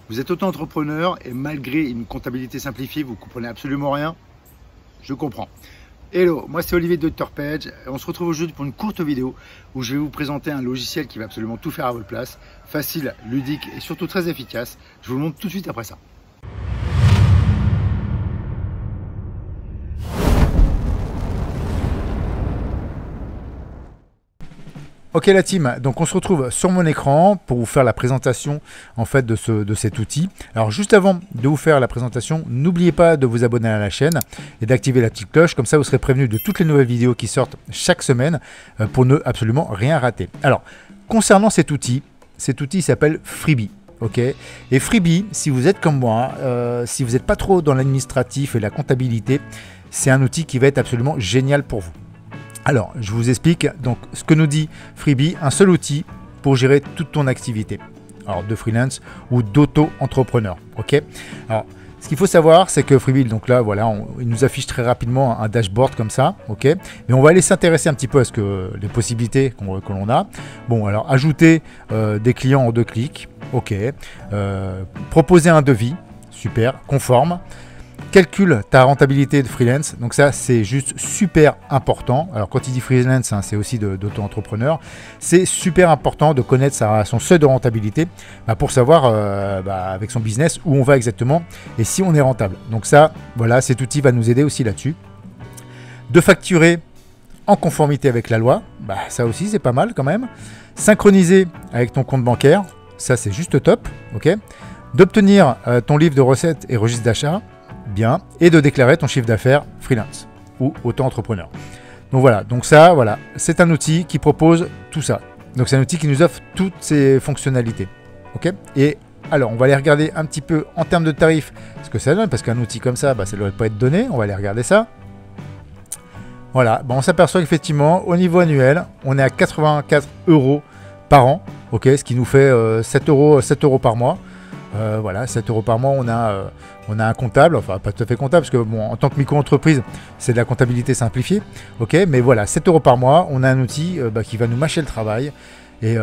Vous êtes auto-entrepreneur et malgré une comptabilité simplifiée, vous ne comprenez absolument rien. Je comprends. Hello, moi c'est Olivier de Dr Page. On se retrouve aujourd'hui pour une courte vidéo où je vais vous présenter un logiciel qui va absolument tout faire à votre place. Facile, ludique et surtout très efficace. Je vous le montre tout de suite après ça. Ok la team, donc on se retrouve sur mon écran pour vous faire la présentation en fait de cet outil. Alors juste avant de vous faire la présentation, n'oubliez pas de vous abonner à la chaîne et d'activer la petite cloche, comme ça vous serez prévenu de toutes les nouvelles vidéos qui sortent chaque semaine pour ne absolument rien rater. Alors concernant cet outil s'appelle Freebie. Ok, et Freebie, si vous êtes comme moi, si vous n'êtes pas trop dans l'administratif et la comptabilité, c'est un outil qui va être absolument génial pour vous. Alors, je vous explique donc ce que nous dit Freebie, un seul outil pour gérer toute ton activité. Alors, de freelance ou d'auto-entrepreneur. Ok. Alors, ce qu'il faut savoir, c'est que Freebie, donc là, voilà, il nous affiche très rapidement un dashboard comme ça. Ok. Mais on va aller s'intéresser un petit peu à ce que les possibilités que l'on a. Bon, alors, ajouter des clients en 2 clics. Ok. Proposer un devis. Super. Conforme. Calcule ta rentabilité de freelance, donc ça c'est juste super important. Alors quand il dit freelance, hein, c'est aussi d'auto-entrepreneur. C'est super important de connaître son seuil de rentabilité pour savoir avec son business où on va exactement et si on est rentable. Donc ça, voilà, cet outil va nous aider aussi là-dessus. De facturer en conformité avec la loi, ça aussi c'est pas mal quand même. Synchroniser avec ton compte bancaire, ça c'est juste top. Ok. D'obtenir ton livre de recettes et registre d'achat. Bien, et de déclarer ton chiffre d'affaires freelance ou auto-entrepreneur. Donc voilà, c'est un outil qui propose tout ça. Donc c'est un outil qui nous offre toutes ces fonctionnalités. Ok. Et alors on va aller regarder un petit peu en termes de tarifs ce que ça donne, parce qu'un outil comme ça, ça ne devrait pas être donné. On va aller regarder ça. Voilà, on s'aperçoit qu'effectivement au niveau annuel, on est à 84 € par an. Ok, ce qui nous fait 7 euros par mois. Voilà, 7 € par mois, on a un comptable, enfin pas tout à fait comptable, parce que bon, en tant que micro-entreprise, c'est de la comptabilité simplifiée, ok, mais voilà, 7 € par mois, on a un outil qui va nous mâcher le travail, et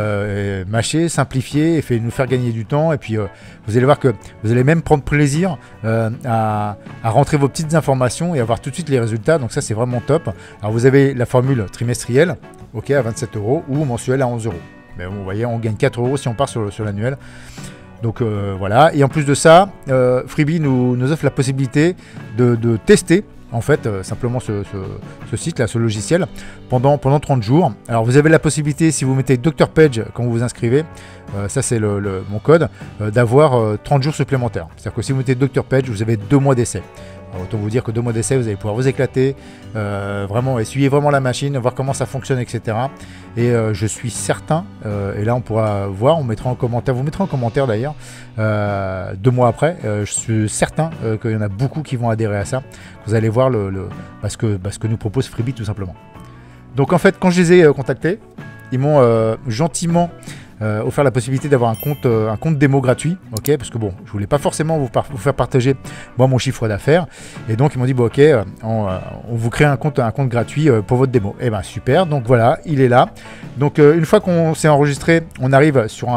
mâcher, simplifier, et nous faire gagner du temps, et puis vous allez voir que vous allez même prendre plaisir à rentrer vos petites informations et avoir tout de suite les résultats, donc ça c'est vraiment top. Alors vous avez la formule trimestrielle, ok, à 27 € ou mensuelle à 11 €. Mais bon, vous voyez, on gagne 4 € si on part sur l'annuel. Donc voilà, et en plus de ça, Freebie nous offre la possibilité de tester en fait simplement ce site là, ce logiciel pendant 30 jours. Alors vous avez la possibilité, si vous mettez Dr Page quand vous vous inscrivez, ça c'est mon code, d'avoir 30 jours supplémentaires. C'est-à-dire que si vous mettez Dr Page, vous avez 2 mois d'essai. Alors, autant vous dire que 2 mois d'essai, vous allez pouvoir vous éclater, vraiment essuyer vraiment la machine, voir comment ça fonctionne, etc. Et je suis certain, et là on pourra voir, on mettra en commentaire, vous mettrez en commentaire d'ailleurs, 2 mois après, je suis certain qu'il y en a beaucoup qui vont adhérer à ça. Vous allez voir ce que nous propose Freebie tout simplement. Donc en fait, quand je les ai contactés, ils m'ont gentiment offert la possibilité d'avoir un compte démo gratuit, ok, parce que bon, je voulais pas forcément vous faire partager moi mon chiffre d'affaires, et donc ils m'ont dit bon, ok, on vous crée un compte gratuit pour votre démo. Et ben super, donc voilà, il est là. Donc une fois qu'on s'est enregistré, on arrive sur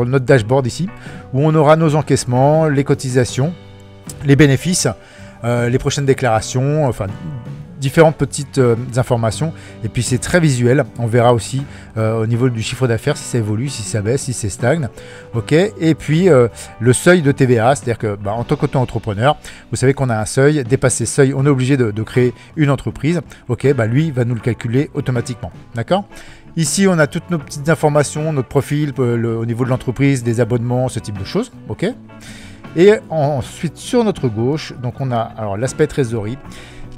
notre dashboard ici, où on aura nos encaissements, les cotisations, les bénéfices, les prochaines déclarations, enfin différentes petites informations, et puis c'est très visuel. On verra aussi au niveau du chiffre d'affaires si ça évolue, si ça baisse, si ça stagne, ok. Et puis le seuil de TVA, c'est-à-dire que en tant qu'auto-entrepreneur, vous savez qu'on a un seuil, dépasser ce seuil, on est obligé de créer une entreprise, ok, lui il va nous le calculer automatiquement, d'accord. Ici on a toutes nos petites informations, notre profil au niveau de l'entreprise, des abonnements, ce type de choses, ok. Et ensuite sur notre gauche, donc on a alors l'aspect trésorerie,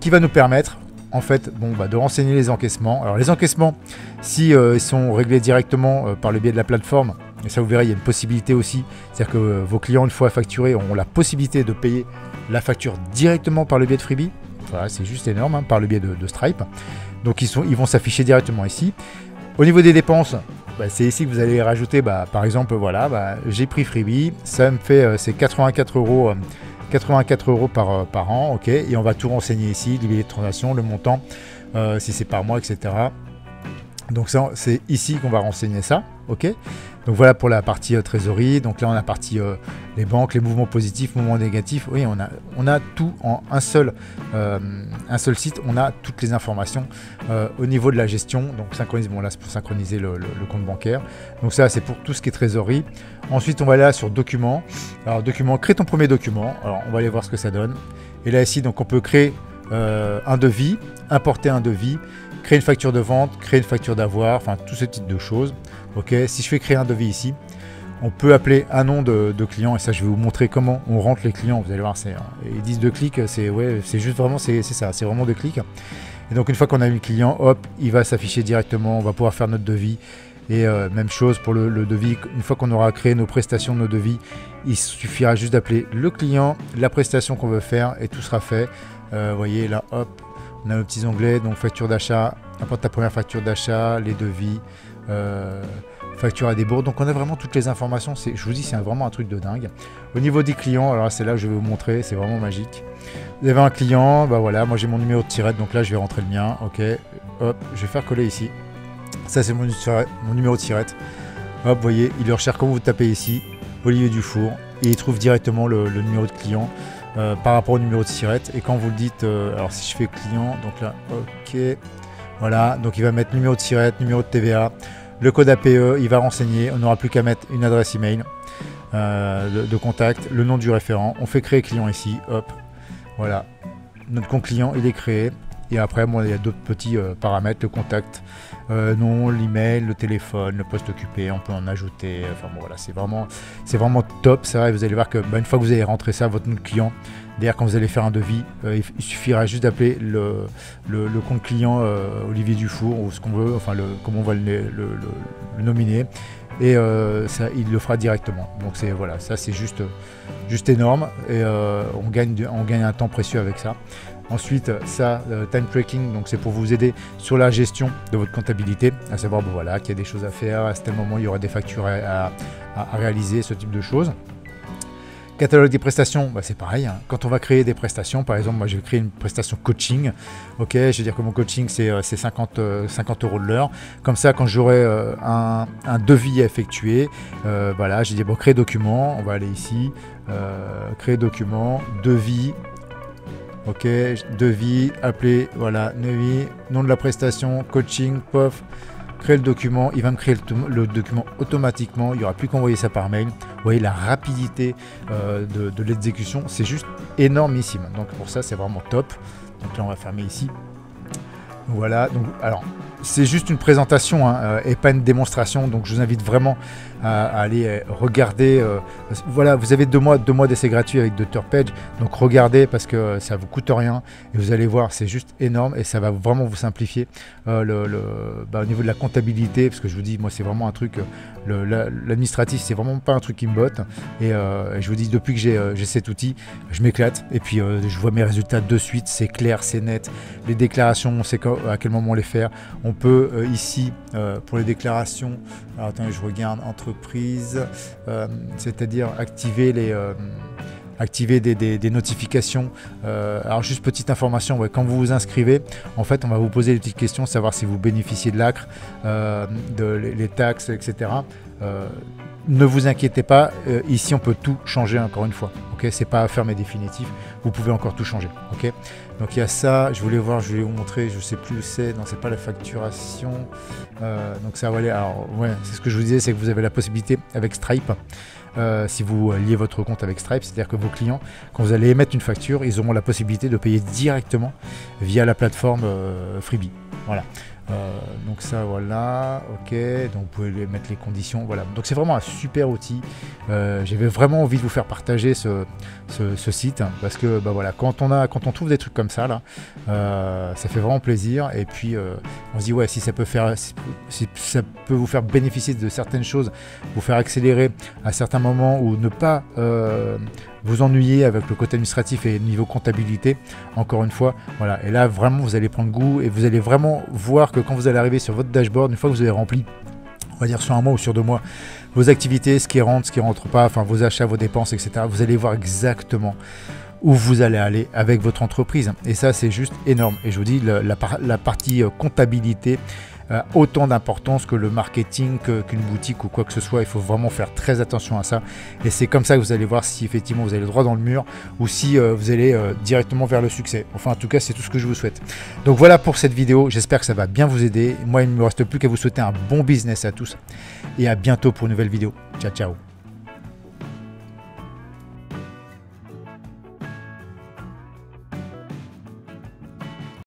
qui va nous permettre en fait de renseigner les encaissements. Alors les encaissements, si ils sont réglés directement par le biais de la plateforme, et ça vous verrez, il y a une possibilité aussi, c'est-à-dire que vos clients, une fois facturés, auront la possibilité de payer la facture directement par le biais de Freebie. Voilà, c'est juste énorme, hein, par le biais de Stripe. Donc ils vont s'afficher directement ici. Au niveau des dépenses, c'est ici que vous allez rajouter, par exemple, voilà, j'ai pris Freebie, ça me fait c'est 84 € 84 € par an, ok, et on va tout renseigner ici, les transaction, le montant, si c'est par mois, etc. Donc c'est ici qu'on va renseigner ça, ok. Donc voilà pour la partie trésorerie. Donc là on a partie les banques, les mouvements positifs, mouvements négatifs. Oui, on a tout en un seul site. On a toutes les informations au niveau de la gestion. Donc synchronise, bon là c'est pour synchroniser le compte bancaire. Donc ça c'est pour tout ce qui est trésorerie. Ensuite on va aller là sur documents. Alors document, crée ton premier document. Alors on va aller voir ce que ça donne. Et là ici donc on peut créer un devis, importer un devis, créer une facture de vente, créer une facture d'avoir, enfin tout ce type de choses. Ok, si je fais créer un devis ici, on peut appeler un nom de client, et ça je vais vous montrer comment on rentre les clients. Vous allez voir, ils disent 2 clics, c'est juste vraiment c'est ça, c'est vraiment 2 clics. Et donc une fois qu'on a eu le client, hop, il va s'afficher directement, on va pouvoir faire notre devis. Et même chose pour le devis, une fois qu'on aura créé nos prestations, nos devis, il suffira juste d'appeler le client, la prestation qu'on veut faire et tout sera fait. Vous voyez là, hop, on a nos petits onglets, donc facture d'achat, importe ta première facture d'achat, les devis, facture à débours. Donc on a vraiment toutes les informations, je vous dis c'est vraiment un truc de dingue. Au niveau des clients, alors c'est là que je vais vous montrer, c'est vraiment magique. Vous avez un client, bah voilà, moi j'ai mon numéro de tirette, donc là je vais rentrer le mien, ok, hop, je vais faire coller ici. Ça c'est mon numéro de tirette. Hop, vous voyez, il le recherche comme vous tapez ici, Olivier Dufour, et il trouve directement le numéro de client par rapport au numéro de tirette. Et quand vous le dites, alors si je fais client, donc là, ok, voilà, donc il va mettre numéro de tirette, numéro de TVA, le code APE, il va renseigner, on n'aura plus qu'à mettre une adresse email de contact, le nom du référent, on fait créer client ici, hop, voilà, notre compte client il est créé. Et après, bon, il y a d'autres petits paramètres, le contact, nom, l'email, le téléphone, le poste occupé, on peut en ajouter. Enfin bon, voilà, c'est vraiment top. C'est vrai, vous allez voir que une fois que vous allez rentrer ça, votre nom de client, d'ailleurs, quand vous allez faire un devis, il suffira juste d'appeler le compte client Olivier Dufour ou ce qu'on veut, enfin comment on va le nominer. Et ça, il le fera directement. Donc c'est voilà, ça c'est juste énorme et on gagne un temps précieux avec ça. Ensuite, ça, time tracking, donc c'est pour vous aider sur la gestion de votre comptabilité, à savoir bon, voilà, qu'il y a des choses à faire, à tel moment il y aura des factures à réaliser, ce type de choses. Catalogue des prestations, bah c'est pareil, hein. Quand on va créer des prestations, par exemple, moi je vais créer une prestation coaching, ok, je vais dire que mon coaching c'est 50 € de l'heure, comme ça quand j'aurai un devis à effectuer, voilà, j'ai dit bon, créer document, on va aller ici, créer document, devis, ok, devis, appeler, voilà, devis, nom de la prestation, coaching, pof, créer le document, il va me créer le document automatiquement, il n'y aura plus qu'à envoyer ça par mail. Vous voyez la rapidité de l'exécution, c'est juste énormissime. Donc pour ça c'est vraiment top. Donc là on va fermer ici. Voilà, donc alors c'est juste une présentation hein, et pas une démonstration, donc je vous invite vraiment à aller regarder. Voilà, vous avez 2 mois d'essai gratuit avec DoctorPage, donc regardez parce que ça vous coûte rien et vous allez voir, c'est juste énorme et ça va vraiment vous simplifier au niveau de la comptabilité, parce que je vous dis, moi c'est vraiment un truc, l'administratif c'est vraiment pas un truc qui me botte et je vous dis, depuis que j'ai cet outil, je m'éclate et puis je vois mes résultats de suite, c'est clair, c'est net, les déclarations, on sait à quel moment les faire. On peut ici, pour les déclarations, alors attendez, je regarde entreprise, c'est-à-dire activer des notifications. Alors juste petite information, ouais, quand vous vous inscrivez, en fait on va vous poser des petites questions, savoir si vous bénéficiez de l'ACRE, les taxes, etc. Ne vous inquiétez pas, ici on peut tout changer encore une fois. Ok, c'est pas ferme et définitif, vous pouvez encore tout changer. Ok, donc il y a ça. Je voulais vous montrer, je sais plus où c'est. Non, c'est pas la facturation. Donc ça va aller. Alors ouais, c'est ce que je vous disais, c'est que vous avez la possibilité avec Stripe. Si vous liez votre compte avec Stripe, c'est-à-dire que vos clients, quand vous allez émettre une facture, ils auront la possibilité de payer directement via la plateforme Freebie. Voilà. Donc ça voilà, ok, donc vous pouvez mettre les conditions, voilà, donc c'est vraiment un super outil. J'avais vraiment envie de vous faire partager ce site parce que voilà, quand on trouve des trucs comme ça là, ça fait vraiment plaisir et puis on se dit ouais, si ça peut vous faire bénéficier de certaines choses, vous faire accélérer à certains moments ou ne pas vous ennuyer avec le côté administratif et niveau comptabilité, encore une fois, voilà, et là vraiment vous allez prendre goût et vous allez vraiment voir que quand vous allez arriver sur votre dashboard, une fois que vous avez rempli, on va dire sur un mois ou sur 2 mois, vos activités, ce qui rentre, ce qui rentre pas, enfin vos achats, vos dépenses, etc., vous allez voir exactement où vous allez aller avec votre entreprise. Et ça, c'est juste énorme. Et je vous dis, la partie comptabilité, autant d'importance que le marketing, qu'une boutique ou quoi que ce soit. Il faut vraiment faire très attention à ça. Et c'est comme ça que vous allez voir si effectivement vous allez droit dans le mur ou si vous allez directement vers le succès. Enfin, en tout cas, c'est tout ce que je vous souhaite. Donc voilà pour cette vidéo. J'espère que ça va bien vous aider. Moi, il ne me reste plus qu'à vous souhaiter un bon business à tous. Et à bientôt pour une nouvelle vidéo. Ciao, ciao.